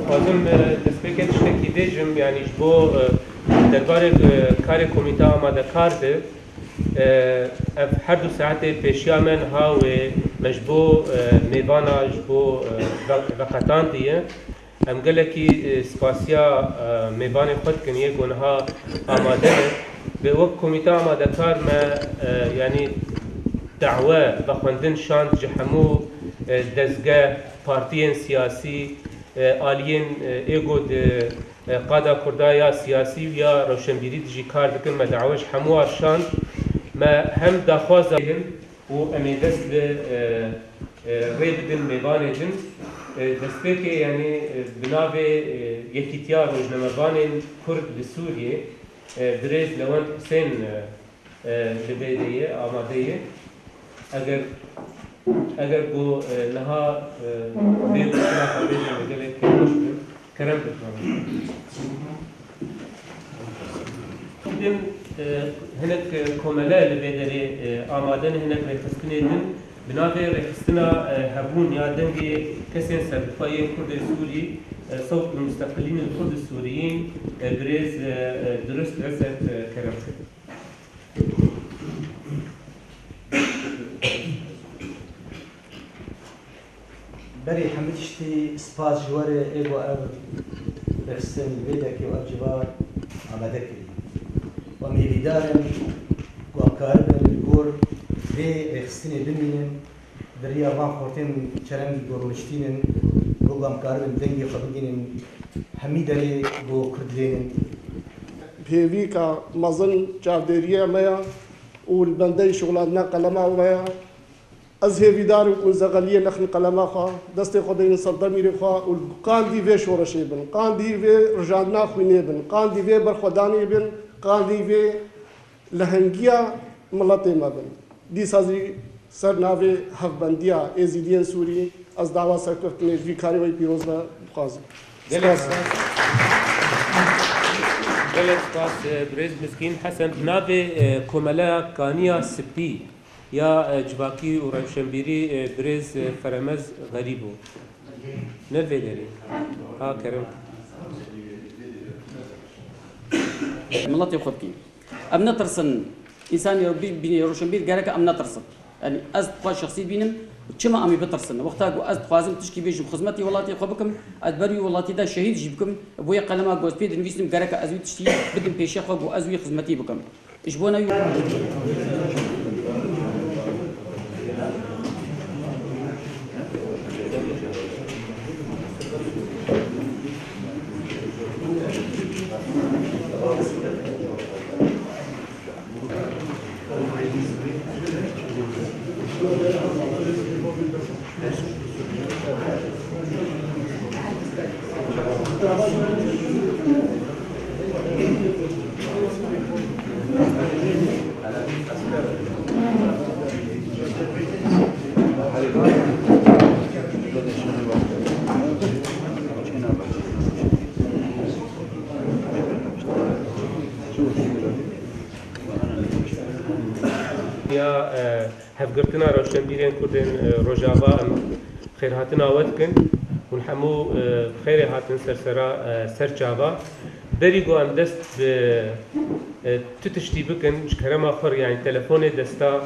خواستم دستپیکت شکی دیجم یعنی جبو درباره کار کمیته آماده کرده هر دو ساعت پیشیا من ها و مجبو میوانا جبو وقتان دیه ام گله کی سپاسیا میوان خود کنیه گونها آماده به وقت کمیته آماده کار ما یعنی دعوه و خوندن شاند جهمو دزگاه پارتیین سیاسی آلین ایگو قادا کردایا سیاسی یا روشنبیری دیجی کار دکن ما دعوش همو آرشاند ما هم داخواز داریم و امی دست ری بدن میوان دن دست که یعنی بناو یکیتیار روشنموان کرد بسوریه دریز لوند حسین لبیدیه آمادهیه اگر بو نها بيد خلاف بين المجال كمشكل كرم بتمام دين هناك كملاء لبيدري آمادن هناك رخصتني دين بناء رخصتنا هبون يا دنجي كسين سرفاي كرد السوري صوت المستقلين الكرد السوريين بريز درست رسالة كرم بري حمدشتي سباس جواري ايغو اب رخصتن البيدك و ابجبار آماده كري وميبيدارن وكاربن الجور في رخصتني بمينن دريا وان خورتين چرنگي گورمشتينن بوغام كاربن دنگي خبگينن حميدري بو كردلينن بيويكا مظن جاوديريا ميا والبندي شغلاتنا قلما وميا از هیویدار و زغلیه نخن قلما خوا دست خود این صدر میره خوا و قاندی و شورشی بن قاندی و رجادنا خوینه بن قاندی و برخدانی بن قاندی و لهنگیا ملت ما بن دی سازی سر ناوی حقبندیا ازیدین سوری از دعوا سرکرتنی وی کاری وی پیروز با خوازم گلت پاس برز مسکین حسن ناوی کملا کانیا سپی یا جواکی و روشنبیری برز فرمز غریبو نلوی داری ها کرم ملاتي خبكي ام نترسن انسان يربي بين روشنبير قالك ام نترسن يعني از تخوا شخصي بينم كما امي بترسن وقتها از تخوازم تشكي بيجم خدمتي ولاتي خبكم ادبري ولاتي دا شهيد جيبكم بويا قلما جوز بيد نفيسم قالك ازوي تشتي بدم بيشي خو بو ازوي خدمتي بكم ايش بونا یا هفگرتنا روشنبیرین کردن رجاوا خیرهاتنا ود کن هون همو خیلی هاتن سر چاوا بری گو ام دست تتشتی بکن شکرم آخر یعنی تلفون دستا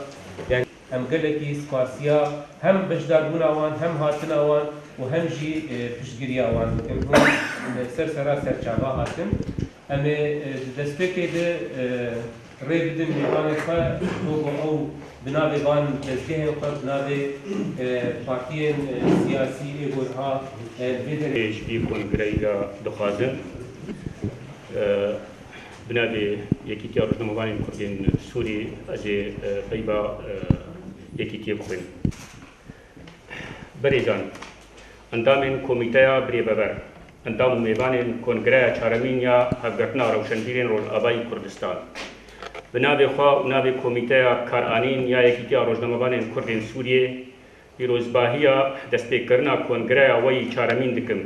یعنی هم گلکی سپاسیا هم بجدار بون آوان هم هاتن آوان و هم جی پشتگیری آوان بکن هون سر چاوا هاتن اما دسته که ده ری بدن میوان خواه او بنابه وان دزگه خواه بنابه پارتین سیاسی ایگورها ایش بی کنگرهی را دخوازن بنابه یکیتی روزنامه‌نگاران کردین سوری از پیبا یکیتی بخوین بریزان اندام کمیته بری ببر اندام میوان کنگره چهارمین یا هفگرتنا روشنبیرین رول آبای کردستان بنابه خواه و نابه کمیته کارآنین یا یکیتی روزنامه‌نگاران کردین سوریه پیروزباهی دست پیکرنا کنگره وی چهارمین دکم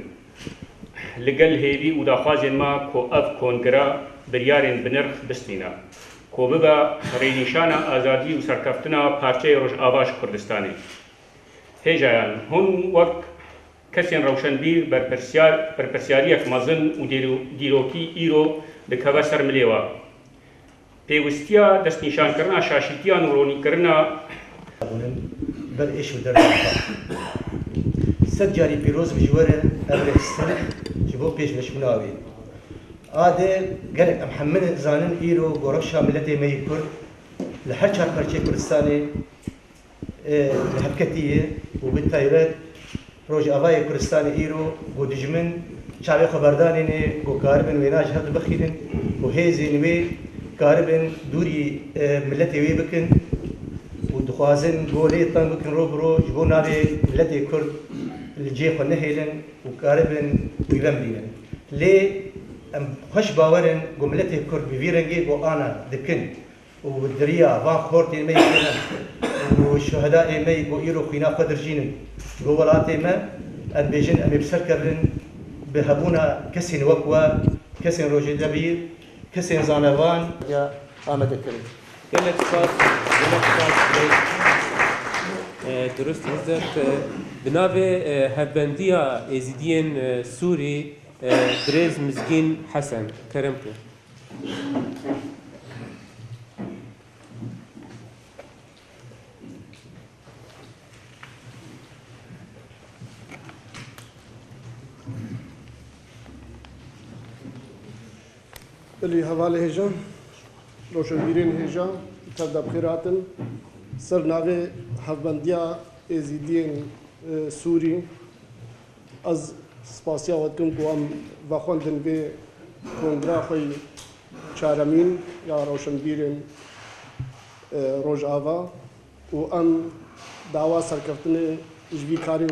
لگل هیوی و داخوازن ما کو اف کنگره بریارین بنرخ بستینا کو ببا رینشان آزادی و سرکفتنا پارچه روش آواش کردستانی هیجایان هون وقت کسین روشنبیر بر پرسیاریک مزن و دیروکی ایرو دکوه سر ملیوا پیوستیا دست نشان کرنا شاشیتیا نورونی کرنا بر ایش و در صد جاری پیروز بجواره ابرستن جبو پیش مشمناوی آده قالك محمد زانن إيرو قرب شاملته ما يكون لحد شهر برشة كردستاني لحبكتية وبالتايرات روج أباي كردستاني إيرو ودجمن شعبي خبرداني قو كاربن ويناج هذا بخيلن وهيزي نوي كاربن دوري ملتي وي بكن ودخوازن قولي طن بكن روبرو جبو نابي ملتي كرد الجيخ والنهيلن وكاربن ويبمبيلن ليه خوش باورن جملته كرد بفيرنجي وأنا دكن والدريا فان خورتي ما يكون والشهداء ما يكون يرو خينا قدر جينن جوالاتي ما أن بيجن أم بسر كرن بهبونا كسين وقوة كسين روجي دبير كسين زانوان يا آمد كرن گلک سپاس درست هزت بنابه هفبندیا ازیدین سوری برز مزگین حسن کرم که اللي هواله هجا روشنبیرین هجا تبدا بخيراتن سر ناوي هفبندیا ازیدین سوری از سپاسیا ودکم کو ام وخوندن به کنگره خوی چهارمین یا روشنبیرین روج آوا و ام دعوا سرکفتن جوی کاری